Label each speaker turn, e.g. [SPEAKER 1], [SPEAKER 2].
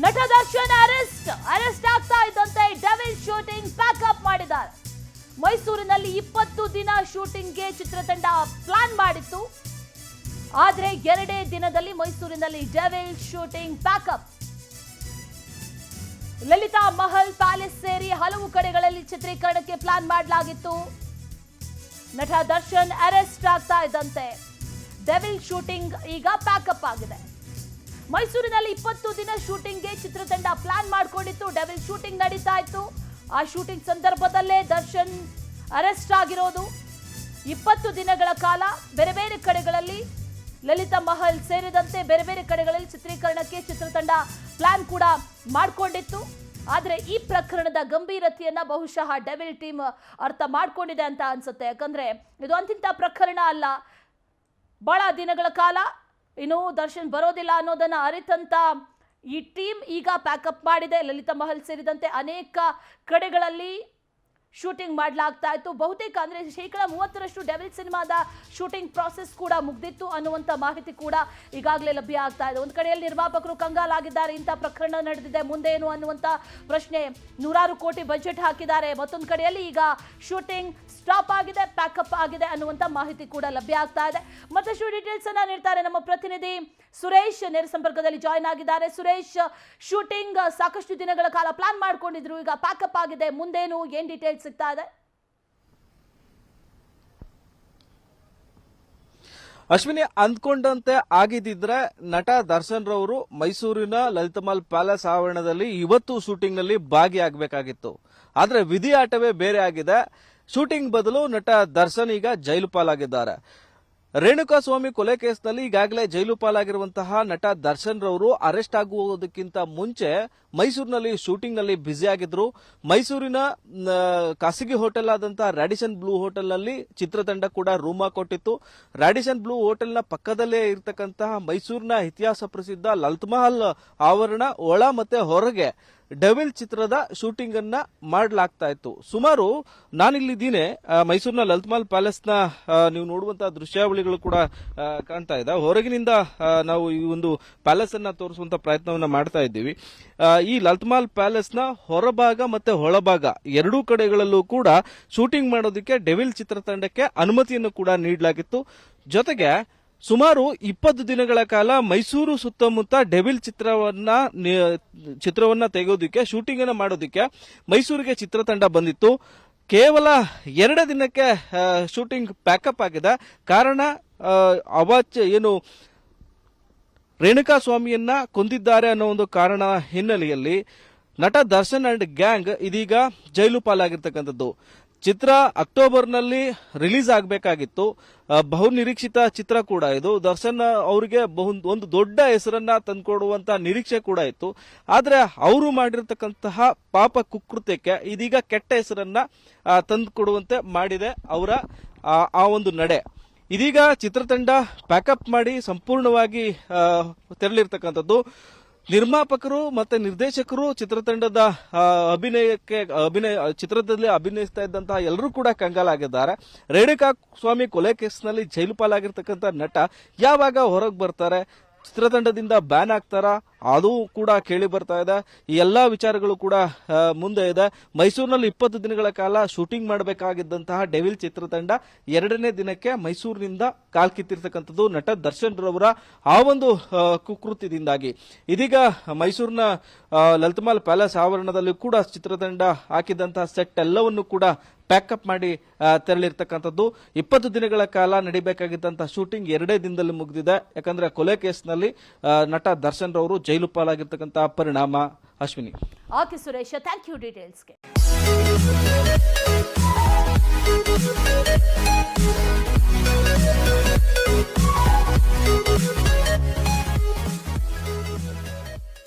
[SPEAKER 1] ನಟ ದರ್ಶನ್ ಅರೆಸ್ಟ್ ಆಗ್ತಾ ಇದ್ದಂತೆ ಡೆವಿಲ್ ಶೂಟಿಂಗ್ ಪ್ಯಾಕಪ್ ಮಾಡಿದ್ದಾರೆ. ಮೈಸೂರಿನಲ್ಲಿ 20 ದಿನ ಶೂಟಿಂಗ್ಗೆ ಚಿತ್ರತಂಡ ಪ್ಲಾನ್ ಮಾಡಿತ್ತು. ಆದ್ರೆ 2 ದಿನದಲ್ಲಿ ಮೈಸೂರಿನಲ್ಲಿ devil shooting pack up. Lalitha Mahal palace ಸೇರಿ ಹಲವು ಕಡೆಗಳಲ್ಲಿ ಚಿತ್ರೀಕರಣಕ್ಕೆ ಪ್ಲಾನ್ ಮಾಡಲಾಗಿತ್ತು. ನಟ ದರ್ಶನ್ ಅರೆಸ್ಟ್ ಆಗ್ತಾ ಇದ್ದಂತೆ ಡೆವಿಲ್ ಶೂಟಿಂಗ್ ಈಗ ಪ್ಯಾಕಪ್ ಆಗಿದೆ. ಮೈಸೂರಿನಲ್ಲಿ 20 ದಿನ ಶೂಟಿಂಗ್ಗೆ ಚಿತ್ರತಂಡ ಪ್ಲಾನ್ ಮಾಡಿಕೊಂಡಿತ್ತು. ಡೆವಿಲ್ ಶೂಟಿಂಗ್ ನಡೀತಾ ಇತ್ತು. ಆ ಶೂಟಿಂಗ್ ಸಂದರ್ಭದಲ್ಲೇ ದರ್ಶನ್ ಅರೆಸ್ಟ್ ಆಗಿರೋದು. 20 ದಿನಗಳ ಕಾಲ ಬೇರೆ ಬೇರೆ ಕಡೆಗಳಲ್ಲಿ ಲಲಿತಾ ಮಹಲ್ ಸೇರಿದಂತೆ ಬೇರೆ ಬೇರೆ ಕಡೆಗಳಲ್ಲಿ ಚಿತ್ರೀಕರಣಕ್ಕೆ ಚಿತ್ರತಂಡ ಪ್ಲಾನ್ ಕೂಡ ಮಾಡಿಕೊಂಡಿತ್ತು. ಆದ್ರೆ ಈ ಪ್ರಕರಣದ ಗಂಭೀರತೆಯನ್ನ ಬಹುಶಃ ಡೆವಿಲ್ ಟೀಮ್ ಅರ್ಥ ಮಾಡ್ಕೊಂಡಿದೆ ಅಂತ ಅನ್ಸುತ್ತೆ. ಯಾಕಂದ್ರೆ ಇದು ಅಂತಿಂತ ಪ್ರಕರಣ ಅಲ್ಲ. ಬಹಳ ದಿನಗಳ ಕಾಲ ಇನ್ನು ದರ್ಶನ್ ಬರೋದಿಲ್ಲ ಅನ್ನೋದನ್ನ ಅರಿತಂತ ಈ ಟೀಮ್ ಈಗ ಪ್ಯಾಕಪ್ ಮಾಡಿದೆ. ಲಲಿತಾ ಮಹಲ್ ಸೇರಿದಂತೆ ಅನೇಕ ಕಡೆಗಳಲ್ಲಿ ಶೂಟಿಂಗ್ ಮಾಡಲಾಗ್ತಾ ಇತ್ತು. ಬಹುತೇಕ ಅಂದ್ರೆ 30% ಡೆವಿಲ್ ಸಿನಿಮಾದ ಶೂಟಿಂಗ್ ಪ್ರಾಸೆಸ್ ಕೂಡ ಮುಗ್ದಿತ್ತು ಅನ್ನುವಂಥ ಮಾಹಿತಿ ಕೂಡ ಈಗಾಗಲೇ ಲಭ್ಯ ಆಗ್ತಾ ಇದೆ. ಒಂದು ಕಡೆಯಲ್ಲಿ ನಿರ್ಮಾಪಕರು ಕಂಗಾಲಾಗಿದ್ದಾರೆ, ಇಂಥ ಪ್ರಕರಣ ನಡೆದಿದೆ, ಮುಂದೇನು ಅನ್ನುವಂಥ ಪ್ರಶ್ನೆ. 100 ಕೋಟಿ ಬಜೆಟ್ ಹಾಕಿದ್ದಾರೆ. ಮತ್ತೊಂದು ಕಡೆಯಲ್ಲಿ ಈಗ ಶೂಟಿಂಗ್ ಸ್ಟಾಪ್ ಆಗಿದೆ, ಪ್ಯಾಕಪ್ ಆಗಿದೆ ಅನ್ನುವಂಥ ಮಾಹಿತಿ ಕೂಡ ಲಭ್ಯ ಆಗ್ತಾ ಇದೆ. ಮತ್ತಷ್ಟು ಡೀಟೇಲ್ಸ್ ಅನ್ನ ನೀಡ್ತಾರೆ ನಮ್ಮ ಪ್ರತಿನಿಧಿ ಸುರೇಶ್, ನೇರ ಸಂಪರ್ಕದಲ್ಲಿ ಜಾಯ್ನ್ ಆಗಿದ್ದಾರೆ. ಸುರೇಶ್, ಶೂಟಿಂಗ್ ಸಾಕಷ್ಟು ದಿನಗಳ ಕಾಲ ಪ್ಲಾನ್ ಮಾಡ್ಕೊಂಡಿದ್ರು, ಈಗ ಪ್ಯಾಕಪ್ ಆಗಿದೆ, ಮುಂದೇನು, ಏನ್ ಡೀಟೇಲ್ಸ್ ಸಿಗ್ತಾ ಇದೆ?
[SPEAKER 2] ಅಶ್ವಿನಿ, ಅಂದ್ಕೊಂಡಂತೆ ಆಗಿದ್ದಿದ್ರೆ ನಟ ದರ್ಶನ್ ರವರು ಮೈಸೂರಿನ ಲಲಿತಮಹಲ್ ಪ್ಯಾಲೇಸ್ ಆವರಣದಲ್ಲಿ ಇವತ್ತು ಶೂಟಿಂಗ್ ನಲ್ಲಿ ಭಾಗಿಯಾಗಬೇಕಾಗಿತ್ತು. ಆದ್ರೆ ವಿಧಿ ಆಟವೇ ಬೇರೆ ಆಗಿದೆ. ಶೂಟಿಂಗ್ ಬದಲು ನಟ ದರ್ಶನ್ ಈಗ ಜೈಲು ಪಾಲಾಗಿದ್ದಾರೆ. ರೇಣುಕಾಸ್ವಾಮಿ ಕೊಲೆ ಕೇಸ್ನಲ್ಲಿ ಈಗಾಗಲೇ ಜೈಲು ಪಾಲಾಗಿರುವಂತಹ ನಟ ದರ್ಶನ್ ರವರು ಅರೆಸ್ಟ್ ಆಗುವುದಕ್ಕಿಂತ ಮುಂಚೆ ಮೈಸೂರಿನಲ್ಲಿ ಶೂಟಿಂಗ್ ನಲ್ಲಿ ಬ್ಯುಸಿ ಆಗಿದ್ರು. ಮೈಸೂರಿನ ಖಾಸಗಿ ಹೋಟೆಲ್ ಆದಂತಹ ರಾಡಿಸನ್ ಬ್ಲೂ ಹೋಟೆಲ್ ನಲ್ಲಿ ಚಿತ್ರತಂಡ ಕೂಡ ರೂಮ್ ಕೊಟ್ಟಿತ್ತು. ರಾಡಿಸನ್ ಬ್ಲೂ ಹೋಟೆಲ್ನ ಪಕ್ಕದಲ್ಲೇ ಇರತಕ್ಕಂತಹ ಮೈಸೂರಿನ ಇತಿಹಾಸ ಪ್ರಸಿದ್ಧ ಲಲಿತಮಹಲ್ ಆವರಣ ಒಳ ಮತ್ತೆ ಹೊರಗೆ ಡೆವಿಲ್ ಚಿತ್ರದ ಶೂಟಿಂಗ್ ಅನ್ನ ಮಾಡಲಾಗ್ತಾ ಇತ್ತು. ಸುಮಾರು ನಾನಿಲ್ಲಿದ್ದೀನಿ, ಮೈಸೂರಿನ ಲಲಿತಮಹಲ್ ಪ್ಯಾಲೇಸ್ ನ ನೀವು ನೋಡುವಂತಹ ದೃಶ್ಯಾವಳಿಗಳು ಕೂಡ ಕಾಣ್ತಾ ಇದೆ. ಹೊರಗಿನಿಂದ ನಾವು ಈ ಒಂದು ಪ್ಯಾಲೇಸ್ ಅನ್ನ ತೋರಿಸುವಂತ ಪ್ರಯತ್ನವನ್ನ ಮಾಡ್ತಾ ಇದ್ದೀವಿ. ಈ ಲಲಿತಮಹಲ್ ಪ್ಯಾಲೇಸ್ ನ ಹೊರಭಾಗ ಮತ್ತೆ ಒಳಭಾಗ ಎರಡೂ ಕಡೆಗಳಲ್ಲೂ ಕೂಡ ಶೂಟಿಂಗ್ ಮಾಡೋದಕ್ಕೆ ಡೆವಿಲ್ ಚಿತ್ರತಂಡಕ್ಕೆ ಅನುಮತಿಯನ್ನು ಕೂಡ ನೀಡಲಾಗಿತ್ತು. ಜೊತೆಗೆ ಸುಮಾರು 20 ದಿನಗಳ ಕಾಲ ಮೈಸೂರು ಸುತ್ತಮುತ್ತ ಡೆವಿಲ್ ಚಿತ್ರವನ್ನ ತೆಗೆಯೋದಕ್ಕೆ, ಶೂಟಿಂಗ್ ಅನ್ನ ಮಾಡೋದಕ್ಕೆ ಮೈಸೂರಿಗೆ ಚಿತ್ರತಂಡ ಬಂದಿತ್ತು. ಕೇವಲ 2 ದಿನಕ್ಕೆ ಶೂಟಿಂಗ್ ಪ್ಯಾಕಪ್ ಆಗಿದೆ. ಕಾರಣ ಏನು ರೇಣುಕಾಸ್ವಾಮಿಯನ್ನ ಕೊಂದಿದ್ದಾರೆ ಅನ್ನೋ ಒಂದು ಕಾರಣ ಹಿನ್ನೆಲೆಯಲ್ಲಿ ನಟ ದರ್ಶನ್ ಅಂಡ್ ಗ್ಯಾಂಗ್ ಇದೀಗ ಜೈಲು ಪಾಲಾಗಿರ್ತಕ್ಕಂಥದ್ದು. ಚಿತ್ರ ಅಕ್ಟೋಬರ್ನಲ್ಲಿ ರಿಲೀಸ್ ಆಗಬೇಕಾಗಿತ್ತು. ಬಹು ನಿರೀಕ್ಷಿತ ಚಿತ್ರ ಕೂಡ ಇದು. ದರ್ಶನ್ ಅವರಿಗೆ ಒಂದು ದೊಡ್ಡ ಹೆಸರನ್ನ ತಂದುಕೊಡುವಂತ ನಿರೀಕ್ಷೆ ಕೂಡ ಇತ್ತು. ಆದ್ರೆ ಅವರು ಮಾಡಿರ್ತಕ್ಕಂತಹ ಪಾಪ ಕುಕೃತ್ಯಕ್ಕೆ ಇದೀಗ ಕೆಟ್ಟ ಹೆಸರನ್ನ ತಂದುಕೊಡುವಂತೆ ಮಾಡಿದೆ ಅವರ ಆ ಒಂದು ನಡೆ. ಇದೀಗ ಚಿತ್ರತಂಡ ಪ್ಯಾಕಪ್ ಮಾಡಿ ಸಂಪೂರ್ಣವಾಗಿ ತೆರಳಿರ್ತಕ್ಕಂಥದ್ದು. ನಿರ್ಮಾಪಕರು ಮತ್ತೆ ನಿರ್ದೇಶಕರು ಚಿತ್ರತಂಡದ ಚಿತ್ರದಲ್ಲಿ ಅಭಿನಯಿಸ್ತಾ ಇದ್ದಂತಹ ಎಲ್ಲರೂ ಕೂಡ ಕಂಗಾಲಾಗಿದ್ದಾರೆ. ರೇಣುಕಾ ಸ್ವಾಮಿ ಕೊಲೆ ಕೇಸ್ನಲ್ಲಿ ಜೈಲು ಪಾಲಾಗಿರ್ತಕ್ಕಂಥ ನಟ ಯಾವಾಗ ಹೊರಗೆ ಬರ್ತಾರೆ, ಚಿತ್ರತಂಡದಿಂದ ಬ್ಯಾನ್ ಆಗ್ತಾರ, ಅದು ಕೂಡ ಕೇಳಿ ಬರ್ತಾ ಇದೆ. ಈ ಎಲ್ಲಾ ವಿಚಾರಗಳು ಕೂಡ ಮುಂದೆ ಇದೆ. ಮೈಸೂರಿನಲ್ಲಿ 20 ದಿನಗಳ ಕಾಲ ಶೂಟಿಂಗ್ ಮಾಡಬೇಕಾಗಿದ್ದಂತಹ ಡೆವಿಲ್ ಚಿತ್ರತಂಡ 2ನೇ ದಿನಕ್ಕೆ ಮೈಸೂರಿನಿಂದ ಕಾಲ್ಕಿತ್ತಿರ್ತಕ್ಕಂಥದ್ದು ನಟ ದರ್ಶನ್ ರವರ ಆ ಒಂದು ಕುಕೃತ್ಯದಿಂದಾಗಿ. ಇದೀಗ ಮೈಸೂರಿನ ಲಲಿತಮಹಲ್ ಪ್ಯಾಲೇಸ್ ಆವರಣದಲ್ಲಿ ಕೂಡ ಚಿತ್ರತಂಡ ಹಾಕಿದಂತಹ ಸೆಟ್ ಎಲ್ಲವನ್ನು ಕೂಡ ಪ್ಯಾಕಪ್ ಮಾಡಿ ತೆರಳಿರ್ತಕ್ಕಂಥದ್ದು. 20 ದಿನಗಳ ಕಾಲ ನಡಿಬೇಕಾಗಿದ್ದಂತಹ ಶೂಟಿಂಗ್ 2 ದಿನದಲ್ಲಿ ಮುಗಿದಿದೆ. ಯಾಕಂದ್ರೆ ಕೊಲೆ ಕೇಸ್ನಲ್ಲಿ ನಟ ದರ್ಶನ್ ರವರು ಜೈಲು ಪಾಲಾಗಿರ್ತಕ್ಕಂತಹ ಪರಿಣಾಮ. Ashwini.
[SPEAKER 1] Okay Suresh, thank you ಡೀಟೇಲ್ಸ್ಗೆ.